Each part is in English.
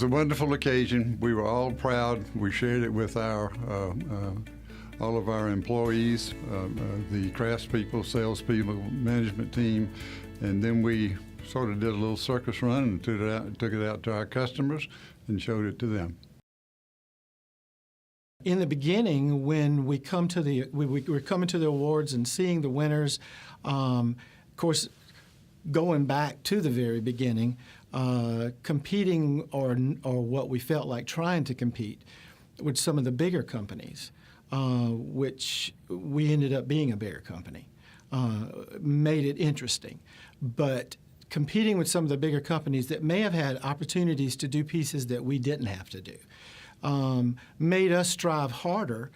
was a wonderful occasion. We were all proud. We shared it with our all of our employees, the craftspeople, salespeople, management team, and then we sort of did a little circus run and took it out to our customers and showed it to them. In the beginning, when we come to we're coming to the awards and seeing the winners, of course, going back to the very beginning, competing or what we felt like trying to compete with some of the bigger companies, which we ended up being a bigger company, made it interesting. But competing with some of the bigger companies that may have had opportunities to do pieces that we didn't have to do, made us strive harder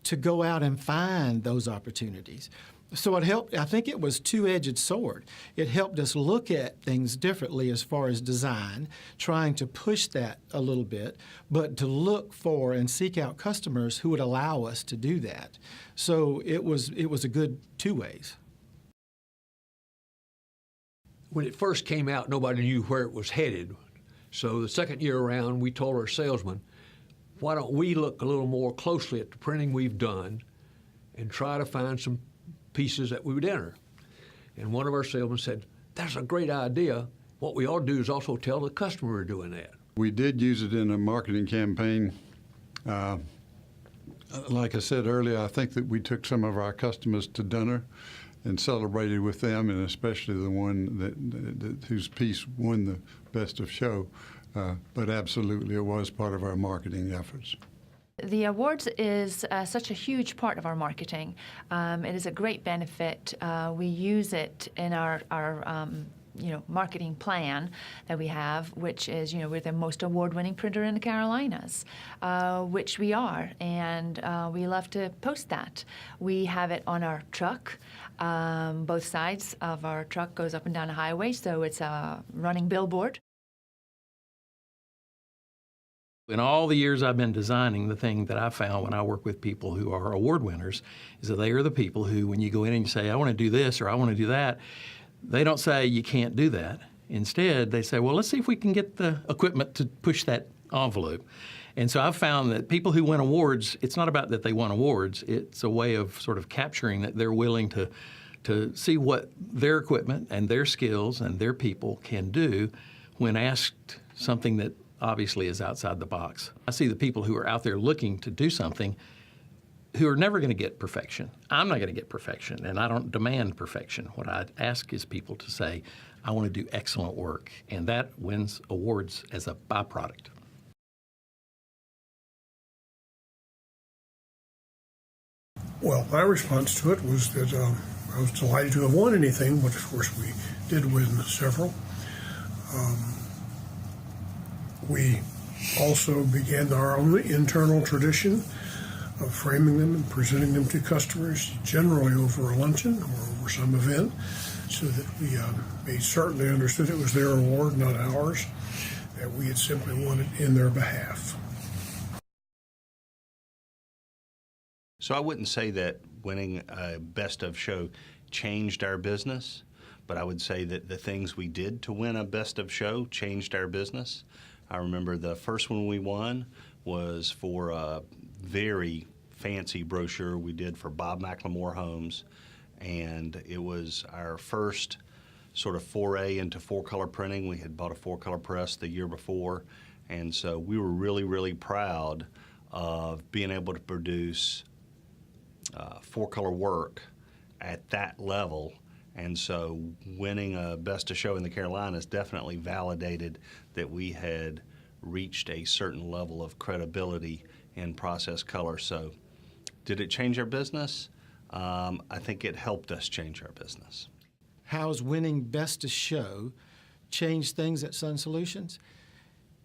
to go out and find those opportunities. So it helped. I think it was a two-edged sword. It helped us look at things differently as far as design, trying to push that a little bit, but to look for and seek out customers who would allow us to do that. So it was a good two ways. When it first came out, nobody knew where it was headed. So the second year around, we told our salesmen, why don't we look a little more closely at the printing we've done and try to find some pieces that we would enter. And one of our salesmen said, that's a great idea. What we ought to do is also tell the customer we're doing that. We did use it in a marketing campaign. Like I said earlier, I think that we took some of our customers to dinner and celebrated with them, and especially the one whose piece won the Best of Show. But absolutely, it was part of our marketing efforts. The awards is such a huge part of our marketing. It is a great benefit. We use it in our marketing plan that we have, which is, we're the most award-winning printer in the Carolinas, which we are, and we love to post that. We have it on our truck. Both sides of our truck goes up and down the highway, so it's a running billboard. In all the years I've been designing, the thing that I found when I work with people who are award winners is that they are the people who, when you go in and you say, I want to do this or I want to do that, they don't say you can't do that. Instead, they say, well, let's see if we can get the equipment to push that envelope. And so I've found that people who win awards, it's not about that they won awards. It's a way of sort of capturing that they're willing to see what their equipment and their skills and their people can do when asked something that obviously is outside the box. I see the people who are out there looking to do something who are never going to get perfection. I'm not going to get perfection, and I don't demand perfection. What I ask is people to say, I want to do excellent work, and that wins awards as a byproduct. Well, my response to it was that I was delighted to have won anything, but of course we did win several. We also began our own internal tradition of framing them and presenting them to customers, generally over a luncheon or over some event, so that they certainly understood it was their award, not ours, that we had simply won it in their behalf. So I wouldn't say that winning a Best of Show changed our business, but I would say that the things we did to win a Best of Show changed our business. I remember the first one we won was for a very fancy brochure we did for Bob McLemore Homes, and it was our first sort of foray into four-color printing. We had bought a four-color press the year before, and so we were really, really proud of being able to produce four-color work at that level. And so winning a Best of Show in the Carolinas definitely validated that we had reached a certain level of credibility in process color. So did it change our business? I think it helped us change our business. How's winning Best of Show changed things at Sun Solutions?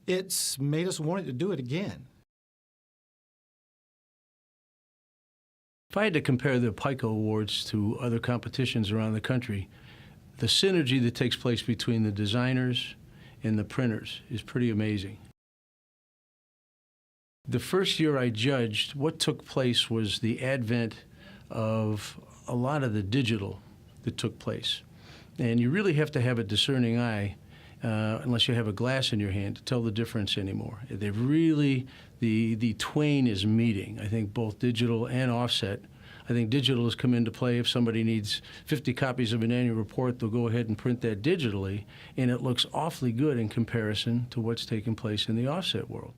It's made us want to do it again. If I had to compare the PICA Awards to other competitions around the country, the synergy that takes place between the designers and the printers is pretty amazing. The first year I judged, what took place was the advent of a lot of the digital that took place. And you really have to have a discerning eye unless you have a glass in your hand, to tell the difference anymore. They've really, the twain is meeting. I think both digital and offset. I think digital has come into play. If somebody needs 50 copies of an annual report, they'll go ahead and print that digitally, and it looks awfully good in comparison to what's taking place in the offset world.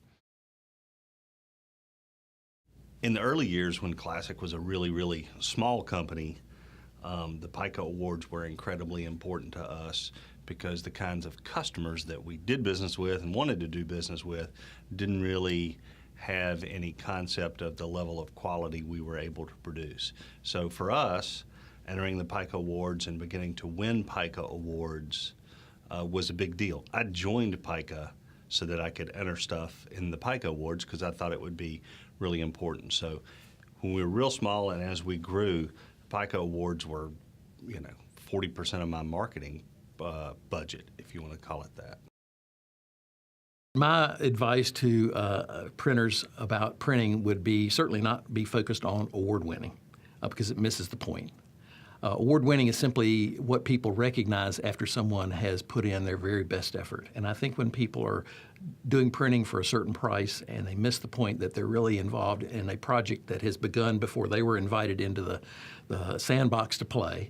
In the early years when Classic was a really, really small company, the PICA Awards were incredibly important to us because the kinds of customers that we did business with and wanted to do business with didn't really have any concept of the level of quality we were able to produce. So for us, entering the PICA Awards and beginning to win PICA Awards was a big deal. I joined PICA so that I could enter stuff in the PICA Awards because I thought it would be really important. So when we were real small and as we grew, PICA Awards were, 40% of my marketing budget, if you want to call it that. My advice to printers about printing would be certainly not be focused on award winning because it misses the point. Award winning is simply what people recognize after someone has put in their very best effort. And I think when people are doing printing for a certain price and they miss the point that they're really involved in a project that has begun before they were invited into the sandbox to play,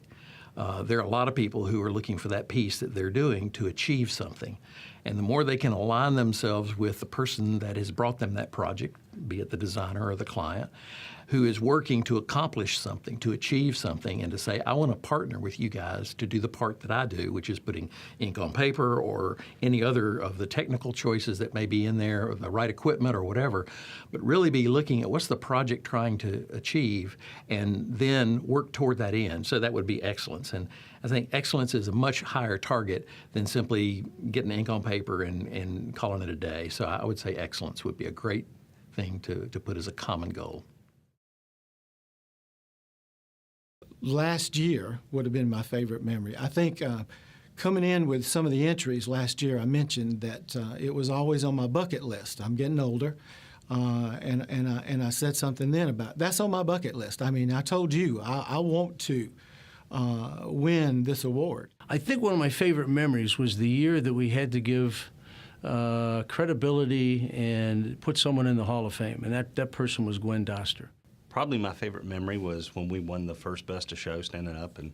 there are a lot of people who are looking for that piece that they're doing to achieve something. And the more they can align themselves with the person that has brought them that project, be it the designer or the client, who is working to accomplish something, to achieve something, and to say, I want to partner with you guys to do the part that I do, which is putting ink on paper or any other of the technical choices that may be in there, or the right equipment or whatever, but really be looking at what's the project trying to achieve and then work toward that end. So that would be excellence. And I think excellence is a much higher target than simply getting ink on paper and calling it a day. So I would say excellence would be a great thing to put as a common goal. Last year would have been my favorite memory. I think coming in with some of the entries last year, I mentioned that it was always on my bucket list. I'm getting older, and I said something then about that's on my bucket list. I mean, I told you I want to win this award. I think one of my favorite memories was the year that we had to give credibility and put someone in the Hall of Fame, and that person was Gwen Doster. Probably my favorite memory was when we won the first Best of Show, standing up and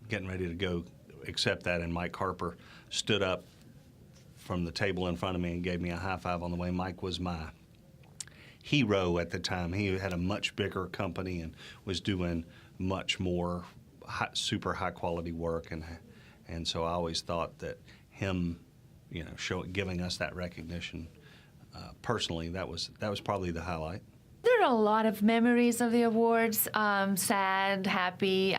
getting ready to go accept that, and Mike Harper stood up from the table in front of me and gave me a high five on the way. Mike was my hero at the time. He had a much bigger company and was doing much more super high quality work, and so I always thought that him, giving us that recognition personally, that was probably the highlight. There are a lot of memories of the awards, sad, happy.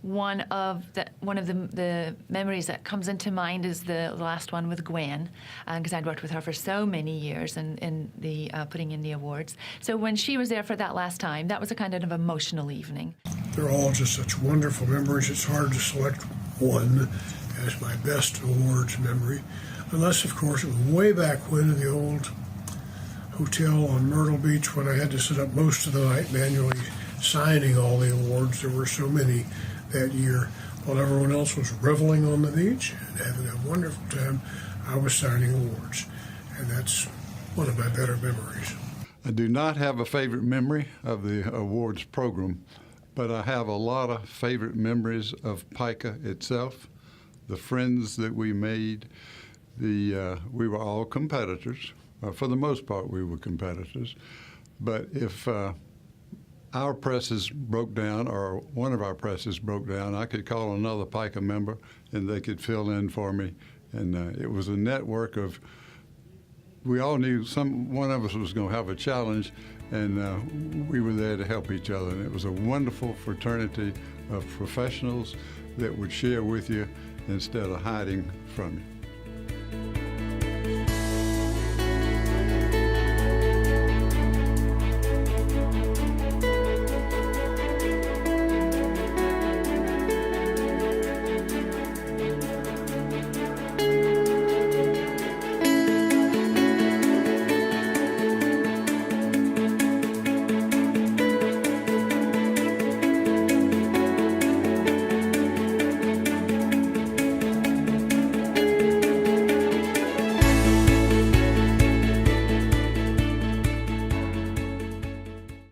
One of the memories that comes into mind is the last one with Gwen, because I'd worked with her for so many years in the putting in the awards. So when she was there for that last time, that was a kind of emotional evening. They're all just such wonderful memories. It's hard to select one as my best awards memory, unless, of course, it was way back when in the old hotel on Myrtle Beach when I had to sit up most of the night manually signing all the awards. There were so many that year. While everyone else was reveling on the beach and having a wonderful time, I was signing awards. And that's one of my better memories. I do not have a favorite memory of the awards program, but I have a lot of favorite memories of PICA itself, the friends that we made. We were all competitors. For the most part, we were competitors. But if our presses broke down or one of our presses broke down, I could call another PICA member and they could fill in for me. And it was a network of, we all knew one of us was going to have a challenge, and we were there to help each other. And it was a wonderful fraternity of professionals that would share with you instead of hiding from you.